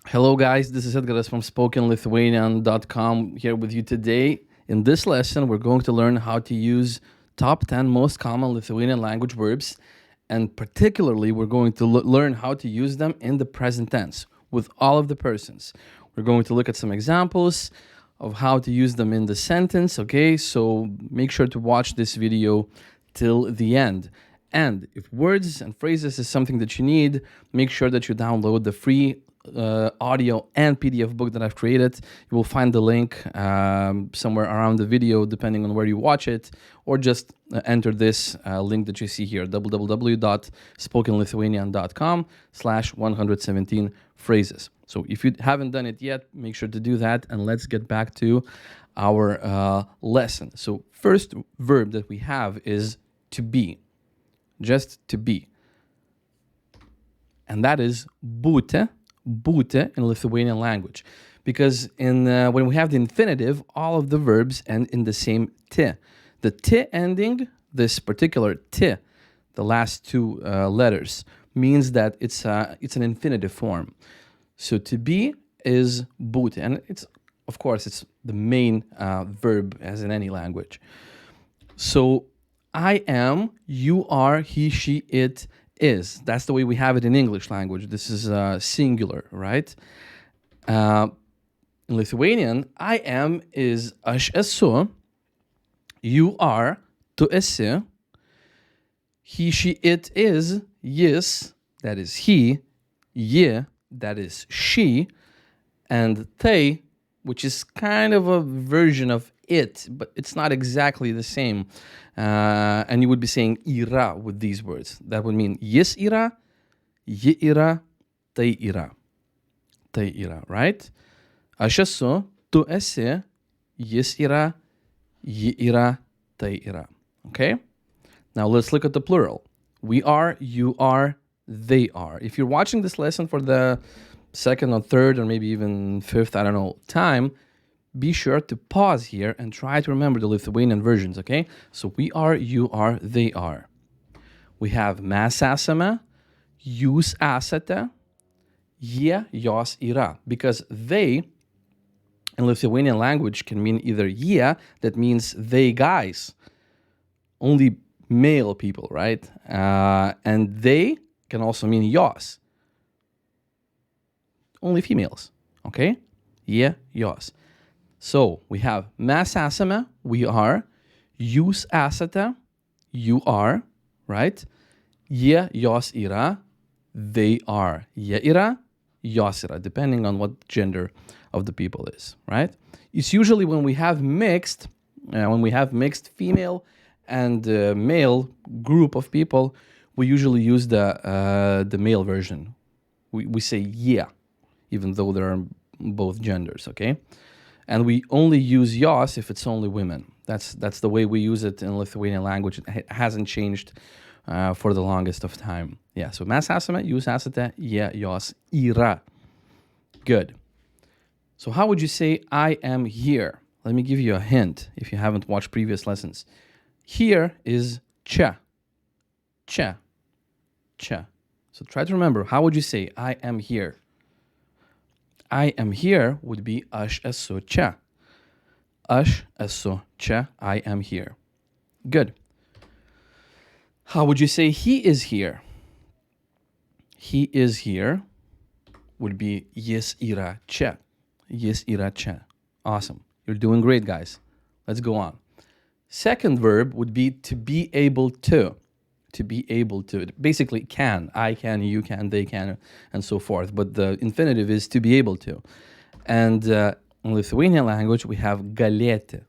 Hello, guys. This is Edgaras from SpokenLithuanian.com here with you today. In this lesson, we're going to learn how to use top 10 most common Lithuanian language verbs, and particularly, we're going to learn how to use them in the present tense with all of the persons. We're going to look at some examples of how to use them in the sentence, okay? So make sure to watch this video till the end. And if words and phrases is something that you need, make sure that you download the free audio and PDF book that I've created. You will find the link somewhere around the video, depending on where you watch it, or just enter this link that you see here, www.spokenlithuanian.com/117 phrases. So if you haven't done it yet, make sure to do that, and let's get back to our lesson. So first verb that we have is to be, just to be. And that is būti in Lithuanian language. Because when we have the infinitive, all of the verbs end in the same t. The t ending, this particular t, the last two letters, means that it's an infinitive form. So to be is būti. And it's the main verb as in any language. So I am, you are, he, she, it is. That's the way we have it in English language. This is singular, right? In Lithuanian, I am is aš esu, you are, tu esi, he, she, it is, jis, that is he, ji, that is she, and tai, which is kind of a version of it, but it's not exactly the same. And you would be saying yra with these words. That would mean jis yra, ji yra, tai yra. Tai yra, right? Aš esu, tu esi, jis yra, ji yra, tai yra. Okay? Now let's look at the plural. We are, you are, they are. If you're watching this lesson for the second or third or maybe even fifth, time, be sure to pause here and try to remember the Lithuanian versions, okay? So we are, you are, they are. We have mes esame, jūs esate, jie, jos yra. Because they, in Lithuanian language, can mean either jie, that means they guys, only male people, right? And they can also mean jos, only females, okay? Jie, jos. So we have mes esame, we are, jūs esate, you are, right? Jie, jos yra, they are. Jie yra, jos yra, depending on what gender of the people is, right? It's usually when we have mixed female and male group of people, we usually use the male version. We say yeah, even though there are both genders, okay? And we only use jos if it's only women. That's the way we use it in Lithuanian language. It hasn't changed for the longest of time. Yeah, so mes esame, jūs esate, jie, jos yra. Good. So how would you say I am here? Let me give you a hint if you haven't watched previous lessons. Here is čia. Čia. Čia. So try to remember, how would you say I am here? I am here would be aš esu čia. Aš esu čia, I am here. Good. How would you say he is here? He is here would be jis yra čia. Jis yra čia. Awesome. You're doing great, guys. Let's go on. Second verb would be to be able to. To be able to. Basically, can. I can, you can, they can, and so forth. But the infinitive is to be able to. And in Lithuanian language, we have galėti.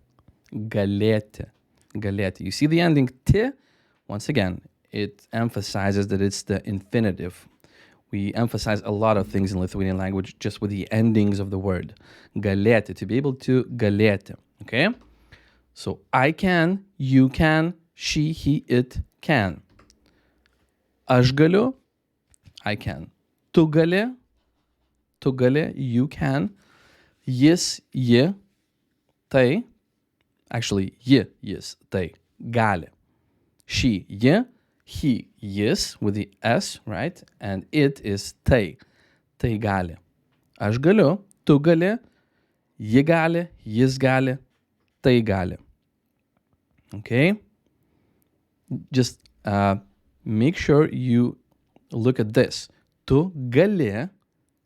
Galėti. Galėti. You see the ending t? Once again, it emphasizes that it's the infinitive. We emphasize a lot of things in Lithuanian language just with the endings of the word. Galėti. To be able to, galėti. Okay? So I can, you can, she, he, it can. Aš galiu, I can. Tu gali, you can. Jis, ji, tai. Actually, ji, jis, tai, gali. She, ji, he, jis, with the S, right? And it is tai, tai gali. Aš galiu, tu gali, ji gali, jis gali, tai gali. Okay? Just make sure you look at this. Tu gali,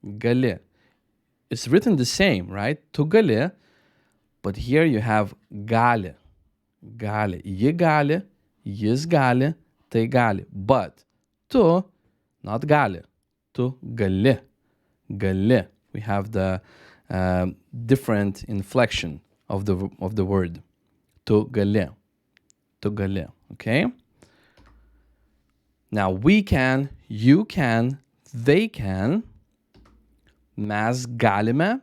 gali. It's written the same, right? Tu gali, but here you have gali, gali. Ji gali, jis gali, tai gali. But tu, not gali. Tu gali, gali. We have the different inflection of the word. Tu gali, tu gali. Okay? Now we can, you can, they can, mes galime,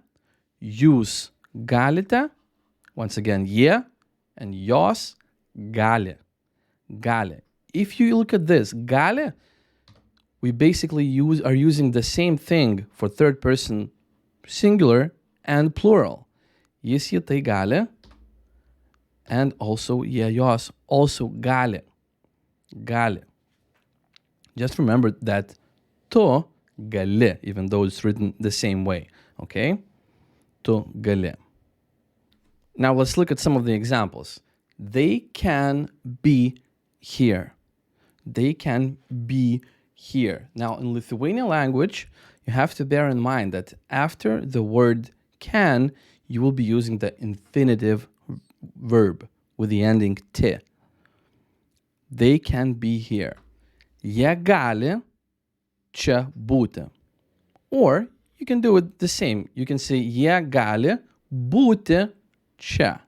jūs galite, once again, jie and jos gali, gali. If you look at this, gali, we basically are using the same thing for third person singular and plural. Jis, ji, tai gali, and also jie, jos also gali, gali. Just remember that tu gali, even though it's written the same way, okay? Tu gali. Now let's look at some of the examples. They can be here. They can be here. Now in Lithuanian language, you have to bear in mind that after the word can, you will be using the infinitive verb with the ending ti. They can be here. Jie gali čia būti. Or you can do it the same. You can say jie gali būti čia.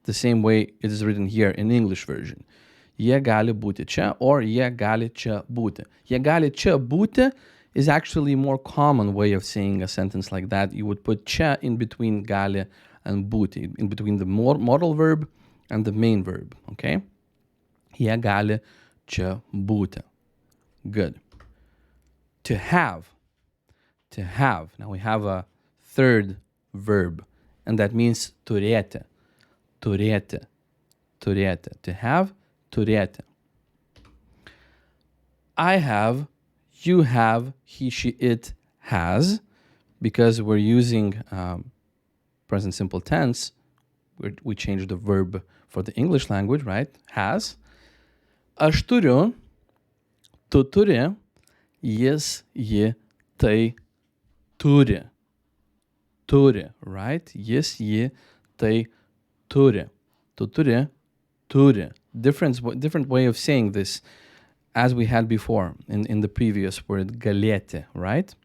The same way it is written here in English version. Jie gali būti čia or jie gali čia būti. Jie gali čia būti is actually a more common way of saying a sentence like that. You would put čia in between gali and būti, in between the modal verb and the main verb, okay? Jie gali čia būti. Good. To have. To have. Now we have a third verb, and that means turėti. Turėti. Turėti. To have, turėti. I have, you have, he, she, it has, because we're using present simple tense, we changed the verb for the English language, right? Has. Aš turiu, tu turi, jis, ji, tai turi. Turi, right? Jis, ji, tai turi. Tu turi, turi. Different way of saying this as we had before in the previous word galėti, right?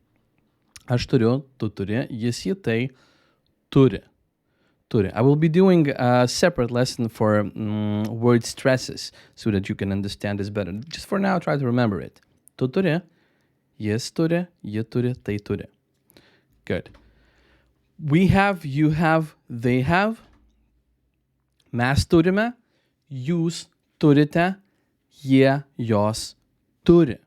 Aš turiu, tu turi, jis, ji, tai turi. Turi. I will be doing a separate lesson for word stresses so that you can understand this better. Just for now, try to remember it. Tu turi, jis turi, ji turi, tai turi. Good. We have, you have, they have. Mes turime, jūs turite, jie, jos turi.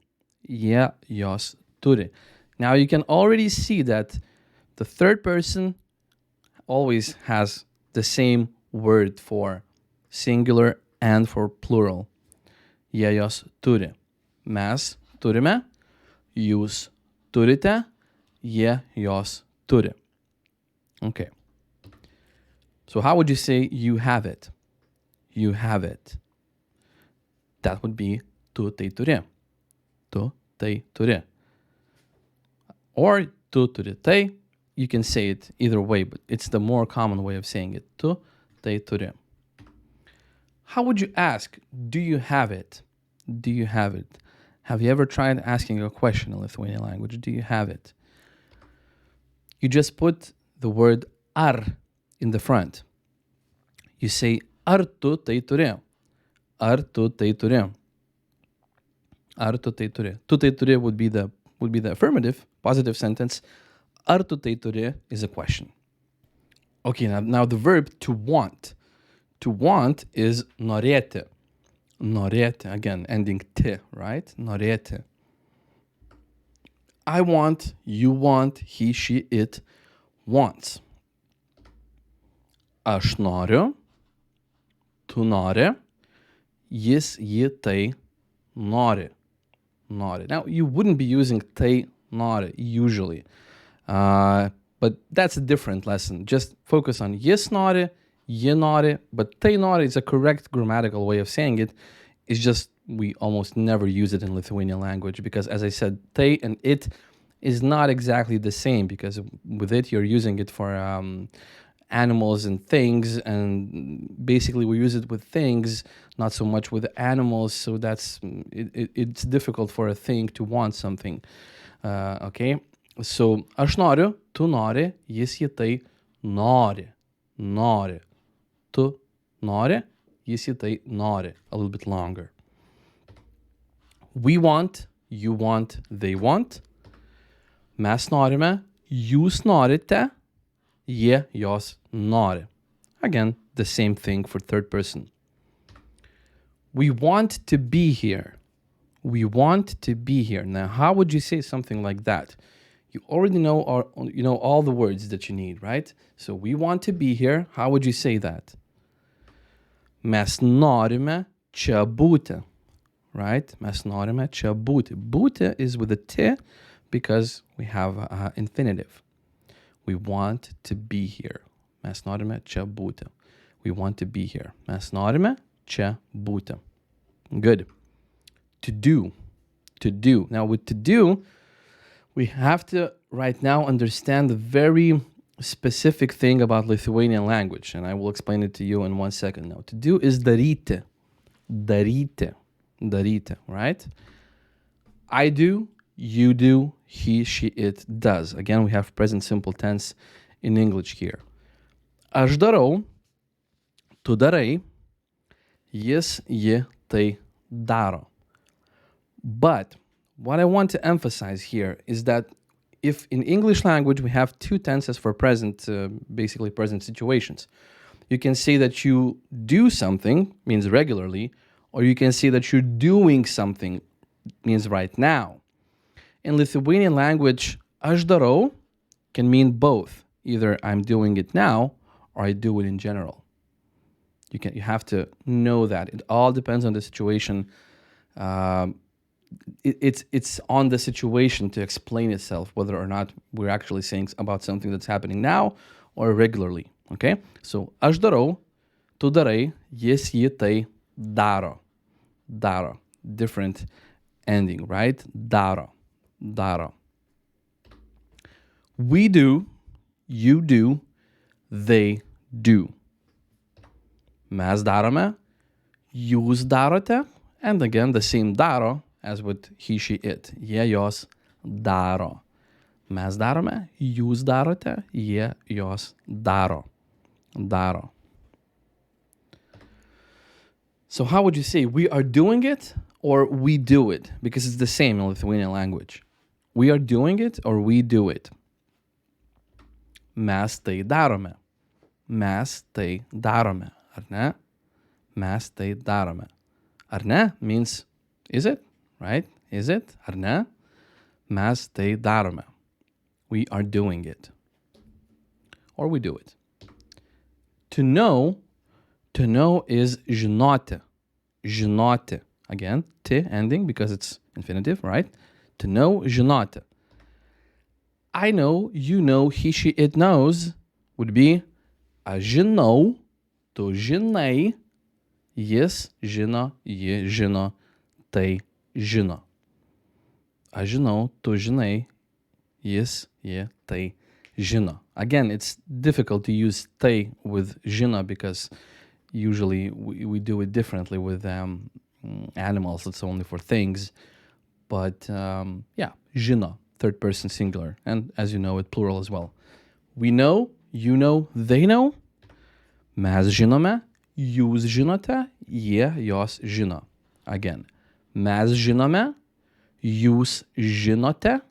Jie, jos turi. Now you can already see that the third person always has the same word for singular and for plural. Jie, jos turi. Mes turime, jūs turite, jie, jos turi. Okay. So how would you say you have it? You have it. That would be tu tai turi. Tu tai turi. Or tu turi tai. You can say it either way, but it's the more common way of saying it. Tu tai turi. How would you ask, do you have it? Do you have it? Have you ever tried asking a question in Lithuanian language? Do you have it? You just put the word ar in the front. You say, ar tu tai turi? Ar tu tai turi? Ar tu tai turi? Tu tai turi would be the affirmative, positive sentence. Ar tu tai turi is a question. Okay, now the verb to want. To want is norėti. Norėti, again, ending ti, right? Norėti. I want, you want, he, she, it wants. Aš noriu, tu nori, jis, ji, tai nori. Nori. Now, you wouldn't be using tai nori usually. But that's a different lesson. Just focus on jis nori, ji nori, but tai nori is a correct grammatical way of saying it. It's just we almost never use it in Lithuanian language because, as I said, tai and it is not exactly the same because with it you're using it for animals and things, and basically we use it with things, not so much with animals. So it's difficult for a thing to want something. Okay, so aš noriu, tu nori, jis ji tai nori, nori, tu nori, jis ji tai nori. A little bit longer. We want, you want, they want. Mes norime, jūs norite, jie, jos nori. Again, the same thing for third person. We want to be here. We want to be here. Now, how would you say something like that? You already know all the words that you need, right? So we want to be here. How would you say that? Mes norime čia būti. Right? Mes norime čia būti. Būti is with a t because we have an infinitive. We want to be here. Mes norime čia būti. We want to be here. Mes norime čia būti. Good. To do. To do. Now with to do, we have to right now understand the very specific thing about Lithuanian language, and I will explain it to you in 1 second now. To do is daryti. Daryti. Daryti, right? I do, you do, he, she, it does. Again, we have present simple tense in English here. Aš darau, tu darai, jis, ji, tai daro. But what I want to emphasize here is that if in English language we have two tenses for present, basically present situations, you can say that you do something, means regularly, or you can say that you're doing something, means right now. In Lithuanian language, aš darau can mean both. Either I'm doing it now or I do it in general. You have to know that. It all depends on the situation. It's on the situation to explain itself, whether or not we're actually saying about something that's happening now or regularly. Okay? So, aš darau, tu darai, jis, ji, tai daro. Daro. Different ending, right? Daro. Daro. We do, you do, they do. Mes darome, jūs darote, and again the same daro as with he, she, it. Jie, jos daro. Mes darome, jūs darote, jie, jos daro. Daro. So how would you say we are doing it or we do it? Because it's the same in Lithuanian language. We are doing it or we do it. Mes tai darome. Mes tai darome. Ar ne? Mes tai darome. Ar ne means, is it? Right? Is it? Ar ne? Mes tai darome. We are doing it. Or we do it. To know is žinoti. Žinoti. Again, t ending because it's infinitive, right? To know, žinoti. I know, you know, he, she, it knows would be aš žinau, tu žinai, jis žino, ji žino, tai žino. Aš žinau, tu žinai, jis, ji, tai žino. Again, it's difficult to use tai with žino because usually we do it differently with animals. It's only for things. But yeah, žino, third person singular. And as you know, it plural as well. We know, you know, they know. Mes žinome, jūs žinote, jie, jos žino. Again, mes žinome, jūs žinote,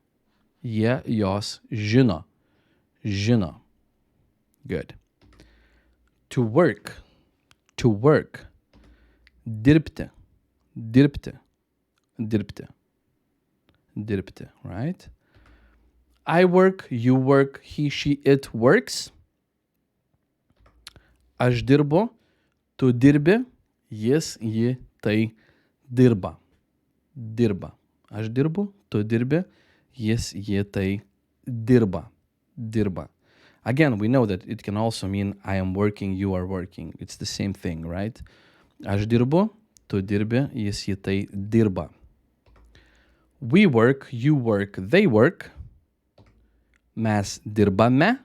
jie, jos žino. Žino. Good. To work. To work. Dirbti. Dirbti. Dirbti. Dirbti, right? I work, you work, he, she, it works. Aš dirbu, tu dirbi, jis, ji, tai dirba. Dirba. Aš dirbu, tu dirbi, jis, ji, tai dirba. dirba. Again, we know that it can also mean I am working, you are working. It's the same thing, right? Aš dirbu, tu dirbi, jis ji tai dirba. We work, you work, they work. Mes dirbame,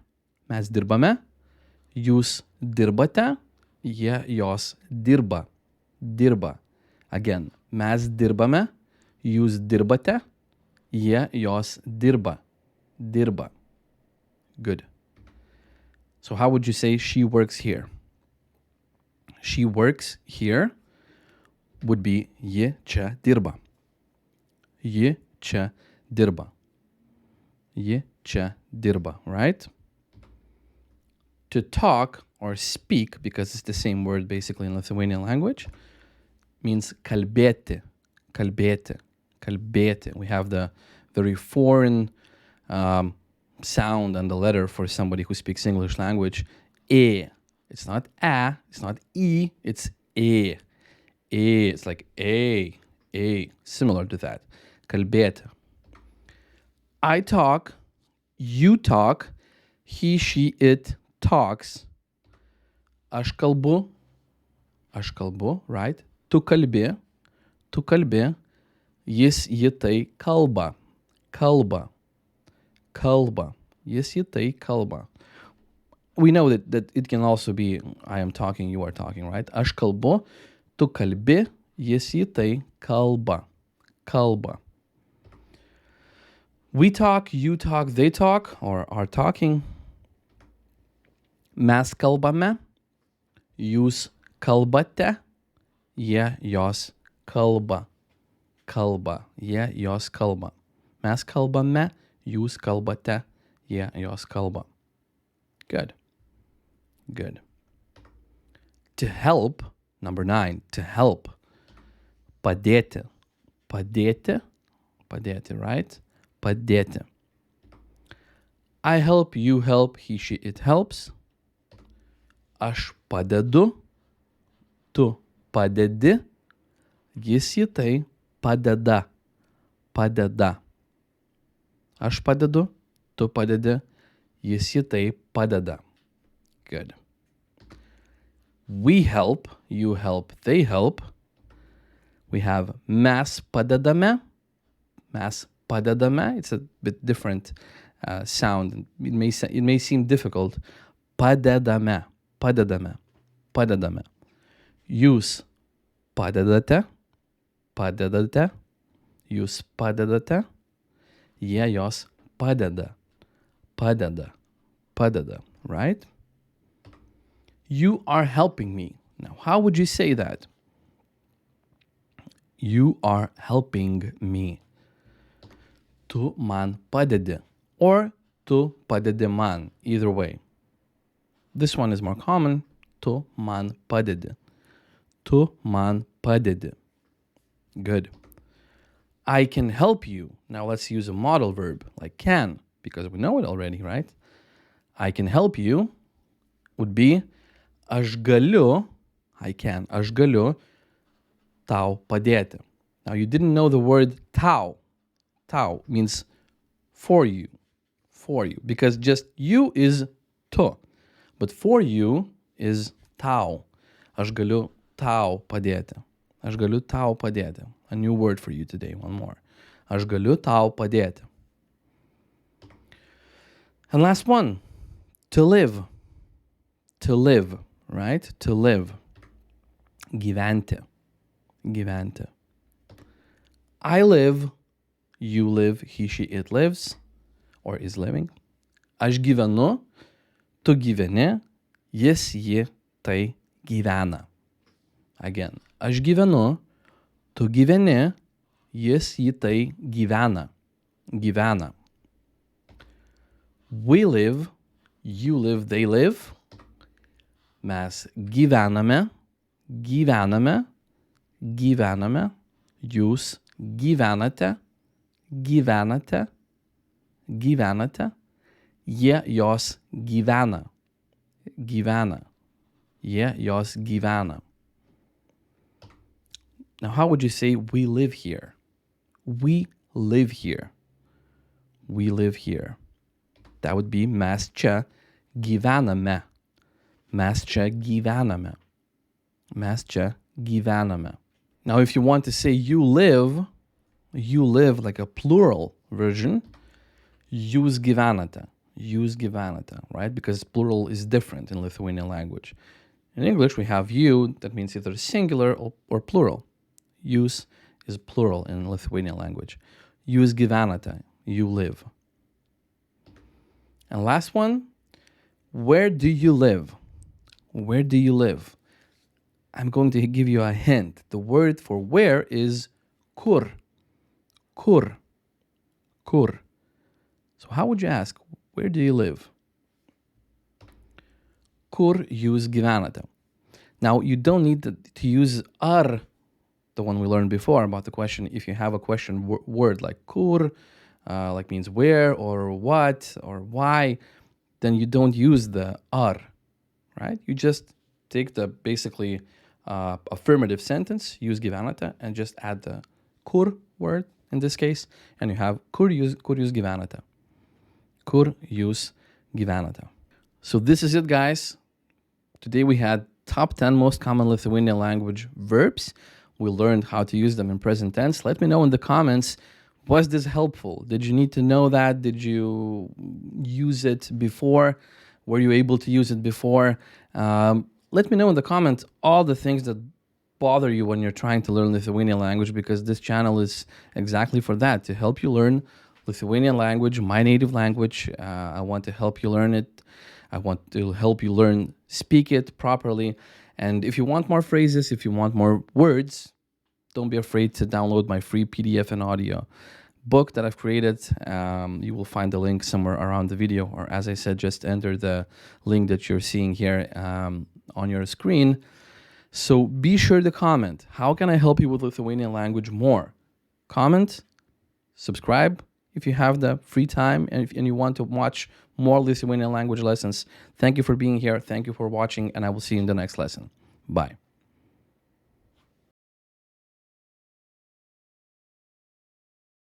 jūs dirbate, jie, jos dirba, dirba. Again, mes dirbame, jūs dirbate, jie, jos dirba, dirba. Good. So how would you say she works here? She works here would be ji čia dirba. Ji čia dirba. Ji čia dirba, right? To talk or speak, because it's the same word basically in Lithuanian language, means kalbėti, kalbėti, kalbėti. We have the very foreign sound and the letter for somebody who speaks English language, e. It's not a, it's not e, it's e. E, it's like a, similar to that. Kalbėti. I talk, you talk, he, she, it talks. Aš kalbu, right? Tu kalbi, jis, ji tai kalba, kalba, jis, ji tai kalba. We know that it can also be I am talking, you are talking, right? Aš kalbu, tu kalbi, jis, ji tai kalba, kalba. We talk, you talk, they talk, or are talking. Mes kalbame, jūs kalbate, jie, jos kalba, kalba, jie, jos kalba. Mes kalbame, jūs kalbate, jie, jos kalba. Good. Good. To help, number 9, to help. Padėti. Padėti, right? Padėti. I help, you help, he, she, it helps. Aš padedu, tu padedi, jis, ji tai padeda, padeda. Aš padedu, tu padedi, jis, ji tai padeda. Good. We help, you help, they help. We have mes padedame, mes padedame. It's a bit different sound. It may seem difficult. Padedame, padedame, padedame. Jūs padedate, padedate. Jūs padedate. Jie, jos padeda, padeda, padeda, right? You are helping me. Now, how would you say that? You are helping me. Tu man padedi. Or tu padedi man. Either way. This one is more common. Tu man padedi. Tu man padedi. Good. I can help you. Now let's use a modal verb like can, because we know it already, right? I can help you would be aš galiu, I can, aš galiu tau padėti. Now you didn't know the word tau. Tau means for you, because just you is tu, but for you is tau. Aš galiu tau padėti. Aš galiu tau padėti. A new word for you today, one more. Aš galiu tau padėti. And last one, to live. To live, right? To live. Gyventi. Gyventi. I live, you live, he, she, it lives, or is living. Aš gyvenu, tu gyveni, jis, ji, tai gyvena. Again, aš gyvenu, tu gyveni, jis, ji, tai gyvena. Gyvena. We live, you live, they live. Mes gyvename, gyvename, gyvename. Jūs gyvenate, gyvenate, gyvenate. Jie, jos gyvena, gyvena. Jie, jos gyvena. Now, how would you say we live here? We live here. We live here. That would be mes čia gyvename. Mes čia gyvename. Mes čia gyvename. Now, if you want to say you live like a plural version, jūs gyvenate. Jūs gyvenate, right? Because plural is different in Lithuanian language. In English, we have you, that means either singular or plural. Jūs is plural in Lithuanian language. Jūs gyvenate, you live. And last one, where do you live? Where do you live? I'm going to give you a hint. The word for where is kur. Kur. Kur. So how would you ask, where do you live? Kur jūs gyvenate. Now, you don't need to use ar, the one we learned before about the question. If you have a question word like kur, like means where or what or why, then you don't use the ar, right? You just take the basically affirmative sentence, jūs gyvenate, and just add the kur word in this case, and you have kur jūs gyvenate. Kur jūs gyvenate. So this is it, guys. Today we had top 10 most common Lithuanian language verbs. We learned how to use them in present tense. Let me know in the comments, was this helpful? Did you need to know that? Did you use it before? Were you able to use it before? Let me know in the comments all the things that bother you when you're trying to learn Lithuanian language, because this channel is exactly for that, to help you learn Lithuanian language, my native language. I want to help you learn it. I want to help you learn, speak it properly. And if you want more phrases, if you want more words, don't be afraid to download my free PDF and audio book that I've created. You will find the link somewhere around the video, or as I said, just enter the link that you're seeing here on your screen. So be sure to comment. How can I help you with Lithuanian language more? Comment, subscribe if you have the free time and you want to watch more Lithuanian language lessons. Thank you for being here. Thank you for watching, and I will see you in the next lesson. Bye.